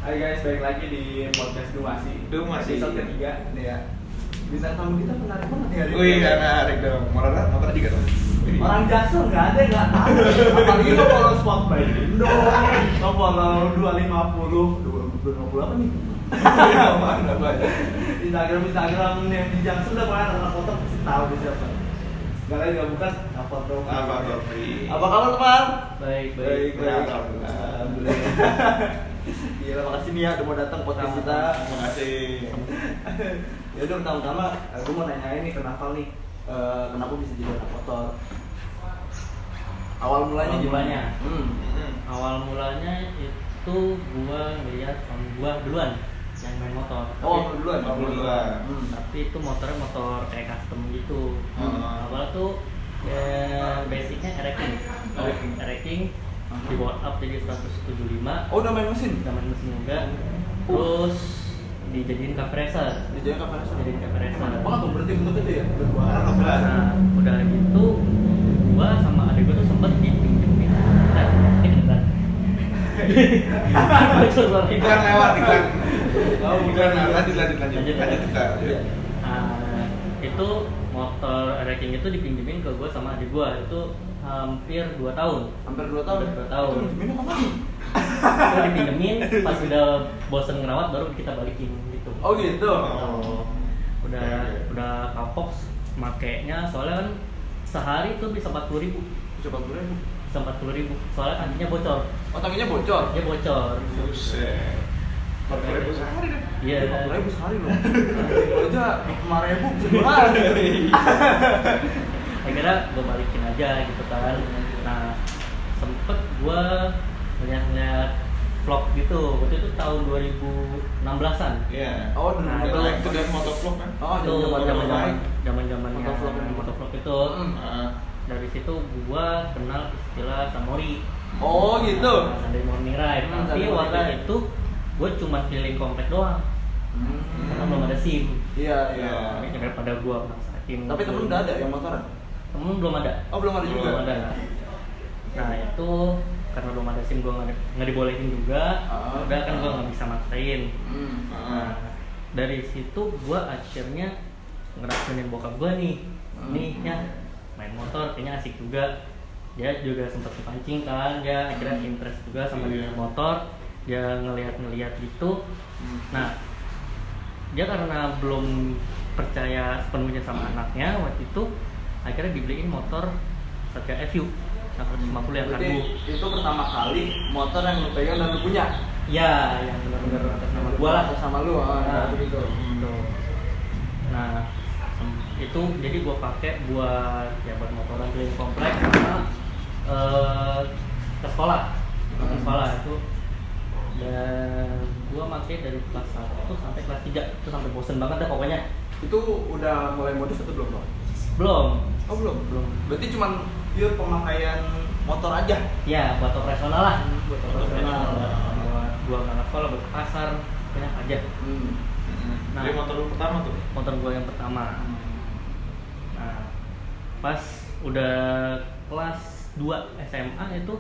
Hai guys, balik lagi di podcast Dumasi. Episode ketiga nih ya. Bintang tamu kita menarik banget ya hari ini. Wih, menarik dong. Motor juga dong. Orang Jaksel nggak ada yang nggak tahu. Apalagi lo follow Spotify Indo, lo follow 250 apa nih? Mana banyak. Instagram yang di Jaksel udah pernah anak foto pasti tahu dia siapa. Gak lain gak bukan apa Tofi. Apa kabar teman? Baik. Alhamdulillah. Gila, makasih nih ya udah mau datang podcast kita. Terima kasih. Ya udah pertama-tama gue mau nanya ini kenapa nih kenapa bisa jadi anak motor? Awal mulanya gimana? Awal mulanya itu gua ngeliat om gua duluan yang main motor. Duluan. Tapi itu motornya motor kayak custom gitu. Awalnya tuh ya basicnya ereking di board up jadi 175. Oh, udah main mesin? Udah main mesin juga. Terus dijadiin compressor. Banget tuh berarti bentuk itu ya? Nah, udah gitu gua sama adik gua tuh sempet dipinjemin. Iklan lewat. Lanjut. Lanjut. Itu motor ereking itu dipinjemin ke gua sama adik gua itu hampir 2 tahun. Hampir 2 tahun? Hampir 2 tahun. Itu pinjemin apa lagi? Itu dipinjemin, pas udah bosen ngerawat baru kita balikin gitu. Oh gitu? Udah kapok makainya, soalnya kan sehari tuh bisa 40.000. Bisa 40.000? Bisa 40.000, soalnya tankinya bocor. Oh, tankinya bocor? Dia bocor. Buset. 40.000 sehari deh. Iya. 40.000 sehari loh. Kalau aja 5.000 bisa 2 hari. Akhirnya gue balikin aja gitu kan. Nah, sempet gue ngeliat vlog gitu. Waktu itu tahun 2016-an. Iya. Oh, Nah, Itu itu dari motovlog kan? Oh, Itu zaman-zamannya motovlog itu. Dari situ gue kenal istilah Samori. Oh gitu. Sunday morning ride. Tapi Sunday morning waktu ride. itu gue cuma keliling komplek doang. Karena belum ada SIM. Iya. Daripada gue maksain. Tapi temen udah ada yang motoran? Temen belum ada. Oh, belum ada juga. Belum ada. Nah itu karena belum ada SIM gue nggak dibolehin juga. Udah kan gue nggak bisa maksain. Nah dari situ gue akhirnya ngerasain bokap gue nih. Nih ya main motor kayaknya asik juga. Dia juga sempat kepancing kan. Dia akhirnya interest juga sama dunia motor. Dia ngelihat gitu. Nah dia karena belum percaya sepenuhnya sama anaknya waktu itu akhirnya dibeliin motor Satria FU yang 150 yang Berarti karbu. itu pertama kali motor yang lu pegang dan lu punya? Ya, yang benar-benar atas nama gua lah. Atas nama lu, begitu. Nah, itu jadi gua pakai buat motoran keliling kompleks sama ke sekolah. Ke sekolah itu. Dan gua pakai dari kelas 1 sampai kelas 3 itu sampai bosen banget dah pokoknya. Itu udah mulai modif atau belum, Bang? Belum. Oh, belum. Berarti cuman pure pemakaian motor aja? Ya, buat operasional lah. Buat operasional. Buat gua nggak sekolah, buat ke pasar, banyak aja. Nah, Jadi motor lu pertama tuh? Motor gua yang pertama. Nah, pas udah kelas 2 SMA itu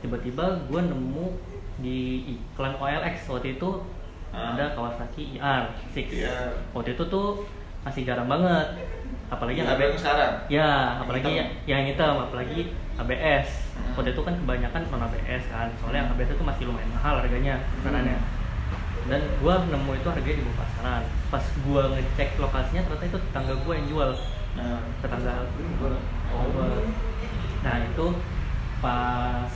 tiba-tiba gua nemu di iklan OLX waktu itu ada Kawasaki IR6. Waktu itu tuh masih jarang banget. Apalagi yang ABS sekarang. Ya, apalagi yang hitam, apalagi ABS. Waktu itu kan kebanyakan non ABS kan. Soalnya yang ABS itu masih lumayan mahal harganya pasarannya. Dan gua nemu itu harganya di bawah pasaran. Pas gua ngecek lokasinya ternyata itu tetangga gua yang jual. Tetangga gua. Nah, itu pas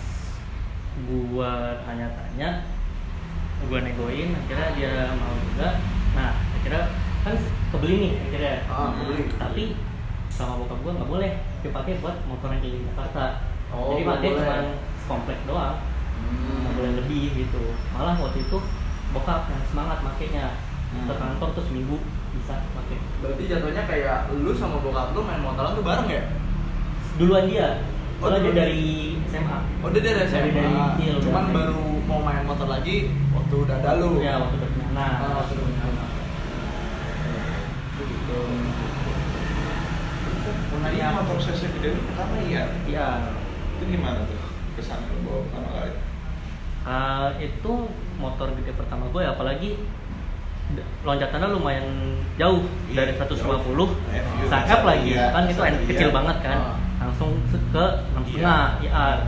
gua tanya-tanya, gua negoin, akhirnya dia mau juga. Nah, akhirnya kan kebeli nih akhirnya. Kebeli. Tapi sama bokap gua nggak boleh dipakai buat motor yang keliling Jakarta. Oh, jadi pakai boleh. cuma komplek doang. Nggak boleh lebih gitu. Malah waktu itu bokap yang semangat makainya. Ke kantor tuh seminggu bisa pakai. Berarti jatuhnya kayak lu sama bokap lu main motoran tuh bareng ya? Duluan dia. Oh, Soalnya dia duluan. dari SMA. Oh, dia dari SMA. Dari kecil, Cuman udah. baru mau main motor lagi waktu udah ada lu. Ya, waktu udah punya anak. Waktu udah punya anak. Begitu. Ini motor CC gede lu pertama iya? Iya. Itu gimana tuh kesan lu bawa pertama kali? Itu motor gede pertama gue, apalagi loncatannya lumayan jauh dari 150 sakap lagi kan, itu kecil banget kan, langsung ke 6,5 IR.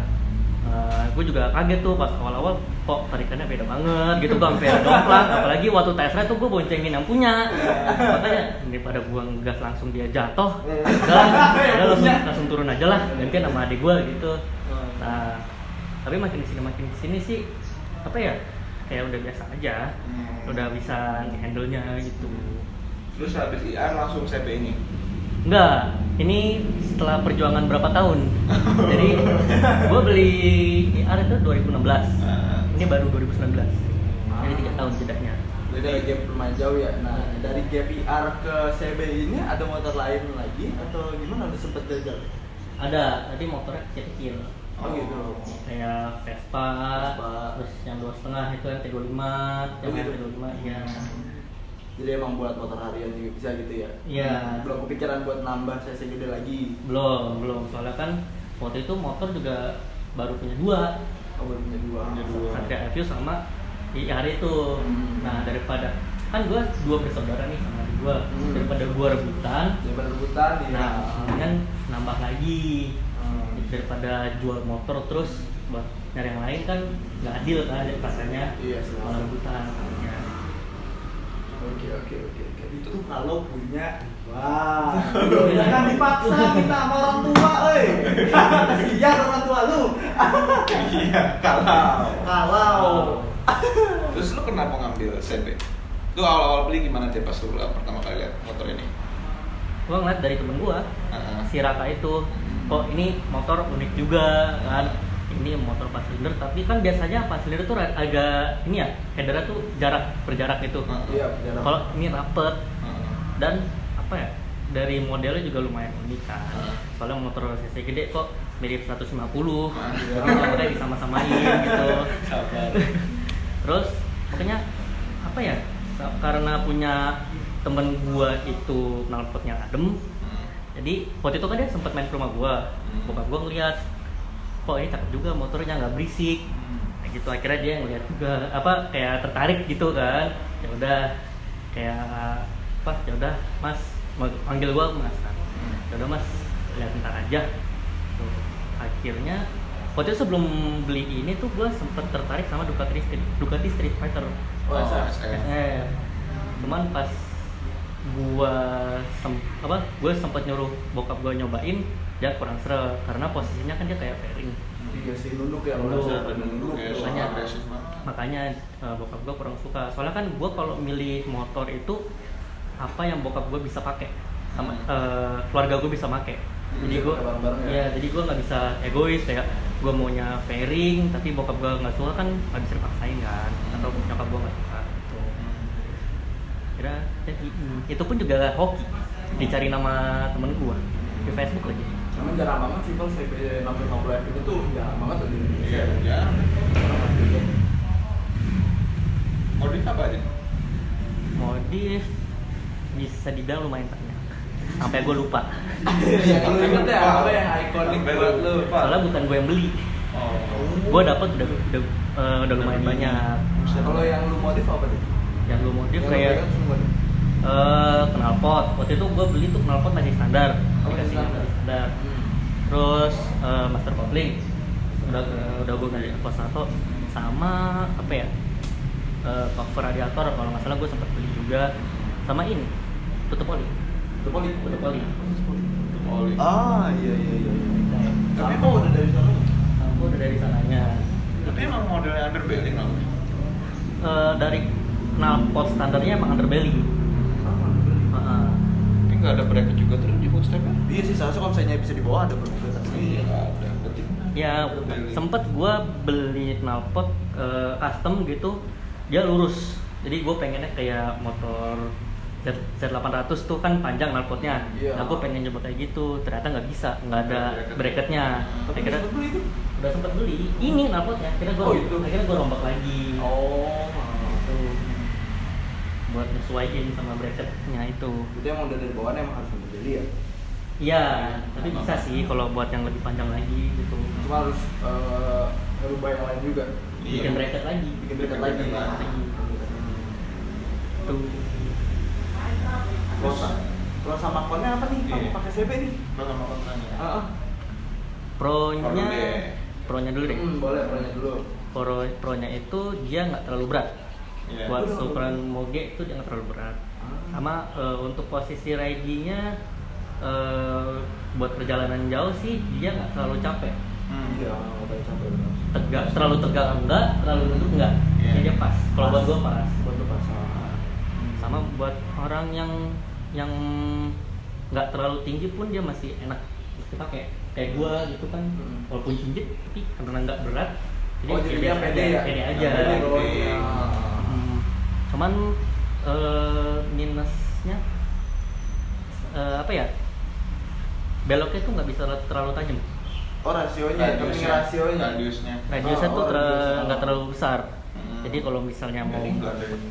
Gue juga kaget tuh pas awal-awal, kok tarikannya beda banget gitu, gue sampai domplang. Apalagi waktu tes ride tuh gue boncengin yang punya, makanya daripada gue ngegas langsung dia jatuh, udah langsung turun aja lah, gantian sama adik gue gitu. Nah, tapi makin kesini sih apa ya, kayak udah biasa aja, udah bisa handle-nya gitu. Terus habis IR langsung CB ini? Enggak, ini setelah perjuangan berapa tahun. Jadi gue beli IR itu 2016, ini baru 2019. Jadi 3 tahun jedanya. Jadi ada gap lumayan jauh ya. Nah, dari gap IR ke CB ini ada motor lain lagi atau gimana, udah sempet jajal? Ada, tadi motornya kecil-kecil. Oh gitu. Kayak Vespa, terus yang 2,5 itu yang T25, yang gitu? T25 iya. Jadi emang buat motor harian juga bisa gitu ya? Iya. Belum kepikiran buat nambah cc gede lagi? Belum. Soalnya kan waktu itu motor juga baru punya 2. Oh, baru punya dua. Satria Avios sama IR itu. Nah, daripada kan gue 2 bersaudara nih sama adik gue, daripada gue rebutan, ya. nah kemudian nambah lagi. Daripada jual motor terus buat nyari yang lain kan nggak adil kan rasanya. Iya sih. Malah rebutan ya. Oke. Itu kalau punya, wah, jangan dipaksa kita sama orang tua, kasihan orang tua lu. Iya, Kalau. Terus lu kenapa ngambil CB? Lu awal-awal beli gimana aja pas lu pertama kali lihat motor ini? Gua ngeliat dari temen gua, si Raka itu, kok ini motor unik juga kan. Ini motor 4 silinder, tapi kan biasanya 4 silinder tuh agak ini ya, headernya tuh berjarak gitu. Iya, berjarak. Kalau ini rapet dan apa ya, dari modelnya juga lumayan unik kan. Soalnya motor cc gede kok mirip 150, makanya disama-samain gitu. Sabar. Terus makanya apa ya, karena punya temen gua itu knalpotnya adem, jadi waktu itu kan dia sempat main ke rumah gua, bokap gua ngeliat, kok ini cakep juga motornya, nggak berisik, kayak gitu. Akhirnya dia ngeliat juga, apa kayak tertarik gitu kan. Ya udah, kayak apa, ya udah mas, panggil gua mas kan. Ya udah mas, lihat ntar aja. Tuh, akhirnya waktu itu sebelum beli ini tuh gua sempet tertarik sama Ducati Street Fighter. SF. Cuman pas gue sempat nyuruh bokap gue nyobain, dia kurang seret karena posisinya kan dia kayak fairing. Iya sih, nunduk ya, nunduk ya, makanya bokap gue kurang suka. Soalnya kan gue kalau milih motor itu apa yang bokap gue bisa pakai sama keluarga gue bisa pakai. Jadi gue jadi gue nggak bisa egois kayak gue maunya fairing tapi bokap gue nggak suka, kan nggak bisa dipaksain kan, atau nyokap gue nggak suka gitu. Kira jadi itu pun juga hoki, dicari nama temen gue di Facebook lagi. Emang jarang banget sih kalau CB 650F itu tuh jarang banget tuh di Indonesia. Iya, jarang. Modif apa aja? Modif bisa dibilang lumayan banyak, sampai gue lupa. Iya, kalau inget ya apa yang ikonik buat lu? Soalnya bukan gue yang beli. Gue dapet udah lumayan banyak. Kalau yang lu modif apa tuh? Yang lu modif kayak knalpot. Waktu itu gue beli tuh knalpot masih standar, dikasih masih standar. Terus master kopling udah gue ganti Aquasato, sama apa ya, cover radiator kalau nggak salah gue sempat beli juga, sama ini tutup oli. Ah iya. Tapi kok udah dari sana? Aku udah dari sananya. Tapi emang modelnya underbelly namanya? Dari knalpot standarnya emang underbelly. Tapi nggak ada bracket juga terus di footstepnya? Iya sih, seharusnya kalau misalnya bisa di bawah ada perbedaan. Iya nggak ada. Ya sempet gue beli knalpot custom gitu, dia lurus. Jadi gue pengennya kayak motor Z800 tuh kan panjang knalpotnya. Iya. Nah gue pengen nyoba kayak gitu, ternyata nggak bisa, nggak ada bracketnya. Tapi Akhirnya sempet beli itu? udah sempet beli ini knalpotnya, akhirnya gue rombak lagi. Oh, Gitu. Buat nyesuaiin sama bracketnya itu. itu emang udah dari bawahnya emang harus beli ya? Iya, tapi bisa sih kalau buat yang lebih panjang lagi gitu. Cuma harus ngerubah yang lain juga. bikin bracket lagi. Tuh. Kalau sama konnya apa nih? Iya. Pakai CB nih. Pro sama kontranya. Pro-nya dulu deh. Boleh pronya dulu. Pro-nya itu dia nggak terlalu berat. Iya. Buat ukuran moge itu dia nggak terlalu berat. Sama untuk posisi ridingnya buat perjalanan jauh sih dia nggak terlalu capek. Iya, nggak terlalu capek. Terlalu tegak enggak, terlalu lembut enggak. Iya. Jadi dia pas. Kalau buat gua pas. Sama buat orang yang nggak terlalu tinggi pun dia masih enak dipakai. Kayak gua gitu kan, walaupun cincit tapi karena nggak berat, Jadi dia pede ya? Pede aja. Pede. Cuman minusnya apa ya? Beloknya tuh nggak bisa terlalu tajam. Oh rasionya. Radiusnya. Radiusnya tuh radiusnya. nggak terlalu besar. Jadi kalau misalnya mau, Jadi nggak ada ini.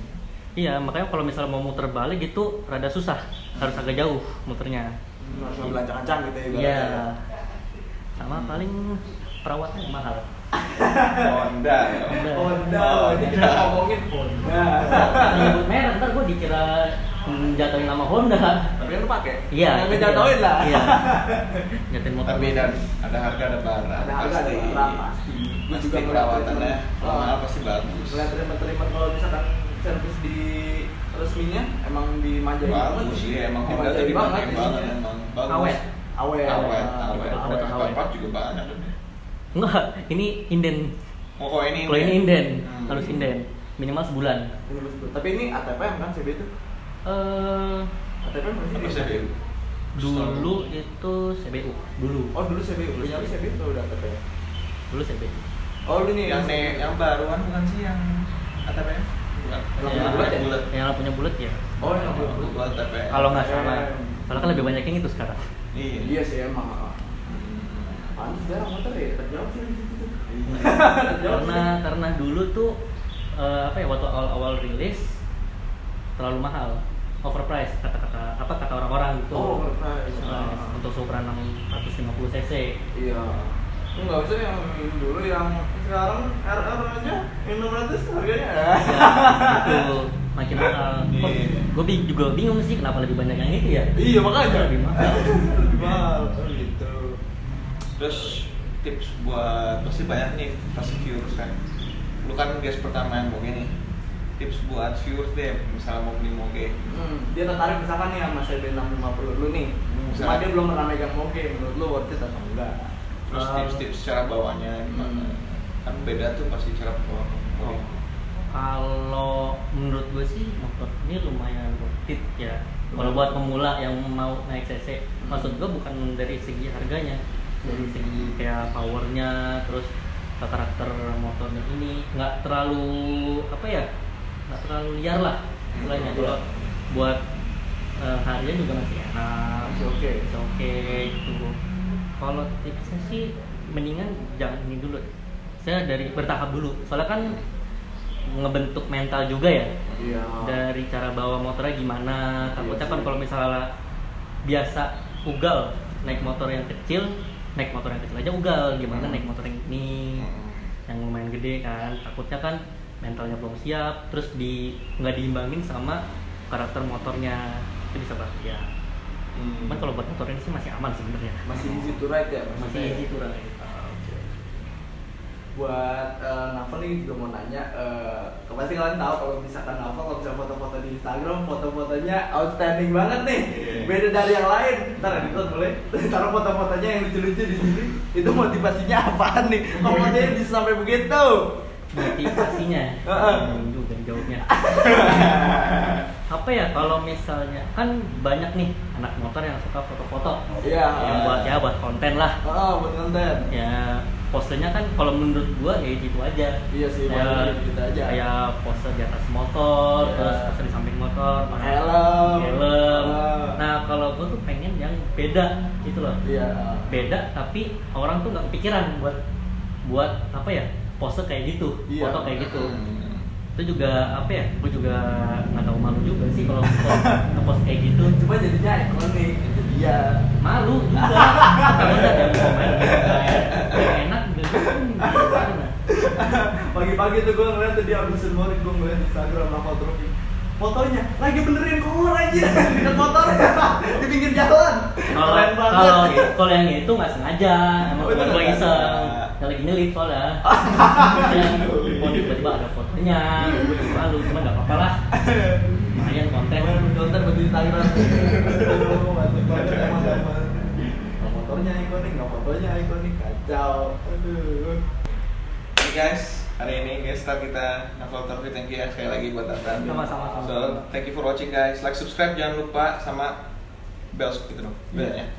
iya makanya kalau misalnya mau muter balik gitu rada susah, harus agak jauh muternya. Harus ngambil ancang-ancang gitu ya. Iya. Sama paling perawatannya mahal. Honda ya. Honda. Ini kita ngomongin Honda. Nyebut merek ntar gue dikira jatuhin nama Honda. Tapi kan lu pakai. Iya. Nggak jatuhin lah. Iya. Jatuhin motor. Tapi dan ada harga ada barang. Ada harga ada barang pasti. Gua Pasti perawatannya mahal pasti bagus. Ngeliat terima kalau misalkan servis di resminya emang dimanjain banget Bagus sih. sih, emang Honda tuh dipakai banget emang bagus. Awet. Awet. Awet. Awet juga banyak deh. Enggak, ini inden. Oh, kalau ini Kalau ini inden, Hmm. harus inden. Minimal sebulan. Tapi ini ATPM kan CB itu? ATPM Apa berarti sih dia? Dulu itu CBU. Dulu. Oh dulu CB, punya lu CB itu udah ATPM? Dulu CBU. Oh lu nih yang baruan bukan sih yang ATPM? Bukan. Yang Ya, bulat ya? Bulat. Yang punya bulat ya. Oh yang bulat. Bulat ATPM. Kalau nggak salah. Kalau kan lebih banyak yang itu sekarang. Iya. Iya sih emang. Pantes jarang motor ya, terjawab sih di situ. Karena dulu tuh apa ya, waktu awal rilis terlalu mahal, overpriced kata orang-orang gitu. Oh, overpriced. Untuk Supra 650 cc. Iya. Enggak usah yang dulu, yang sekarang RR aja 600 harganya. Ya, itu makin mahal. Iya. Gue juga bingung sih kenapa lebih banyak yang itu ya. Iya makanya Lebih mahal. Lebih mahal. Oh gitu. Terus tips buat pasti banyak nih pasti viewers kan. Lu kan guys pertama yang moge nih. Tips buat viewers deh, misalnya mau beli moge. Dia tertarik misalkan nih sama CB 650 lu nih. Cuma Misalnya- dia belum pernah megang moge, menurut lu worth it atau enggak? Terus tips-tips cara bawanya gimana? Kan beda tuh pasti cara bawa moge. Kalau menurut gue sih motor ini lumayan worth it ya. Kalau buat pemula yang mau naik cc, maksud gue bukan dari segi harganya, dari segi kayak powernya, terus karakter motornya ini nggak terlalu apa ya, nggak terlalu liar lah istilahnya. Kalau buat harganya juga masih enak, Masih oke. masih oke itu. Kalau tipsnya sih mendingan jangan ini dulu. Saya dari bertahap dulu, soalnya kan ngebentuk mental juga ya. Iya. Dari cara bawa motornya gimana. Takutnya kan kalau misalnya biasa ugal naik motor yang kecil aja ugal, gimana naik motor yang ini yang lumayan gede kan. Takutnya kan mentalnya belum siap, terus nggak diimbangin sama karakter motornya, itu bisa bahaya. Cuman kalau buat motor ini sih masih aman sebenarnya. Masih easy to ride ya? Masih easy to ride. Oke. Buat Navel nih juga mau nanya, pasti kalian tahu kalau misalkan Navel kalau misalnya foto-foto di Instagram, foto-fotonya outstanding banget nih. Yeah. Beda dari yang lain. Ntar editor boleh taruh foto-fotonya yang lucu-lucu di sini. Itu motivasinya apaan nih? Kok fotonya bisa sampai begitu? Motivasinya juga jawabnya. Apa ya, kalau misalnya kan banyak nih anak motor yang suka foto-foto. Iya. Yang buat konten lah. Oh, buat konten. Ya posenya kan kalau menurut gua ya gitu aja. Iya sih, Kayak- gitu aja. Kayak pose di atas motor, Iya. terus pose di samping motor, pakai Helm. helm. Ah. Nah kalau gua tuh pengen yang beda gitu loh. Iya. Beda tapi orang tuh nggak kepikiran buat apa ya, pose kayak gitu, Iya. foto kayak gitu. Itu juga apa ya, gue juga nggak tahu, malu juga sih kalau ngepost kayak gitu. Cuma jadinya ikonik, itu dia. Malu juga. Kalau udah ada yang komen kayak enak gitu. Gimana? Pagi-pagi tuh gue ngeliat tuh dia abis semua gue ngeliat Instagram Naval Trophy. Fotonya lagi benerin kolor aja dekat motornya di pinggir jalan. Keren banget. Kalau yang itu nggak sengaja, emang Oh, itu teman gue nggak iseng. sengaja. Yang lagi nyelip soalnya. Oh tiba-tiba ada fotonya, lalu cuman nggak apa-apa lah. Lumayan konten. Konten buat Instagram. Aduh, mantep banget emang. Kalau motornya ikonik, nggak fotonya ikonik, kacau. Aduh. Oke guys, hari ini gestar kita Naval Trophy, thank you ya sekali lagi buat Nathan. Sama-sama. So, thank you for watching guys. Like, subscribe jangan lupa sama bell gitu dong. Belnya.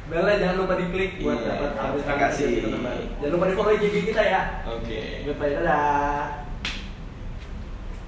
Belnya jangan lupa diklik buat Iya, dapat update terima kasih. terbaru. Jangan lupa di follow IG kita ya. Oke. Goodbye, dadah.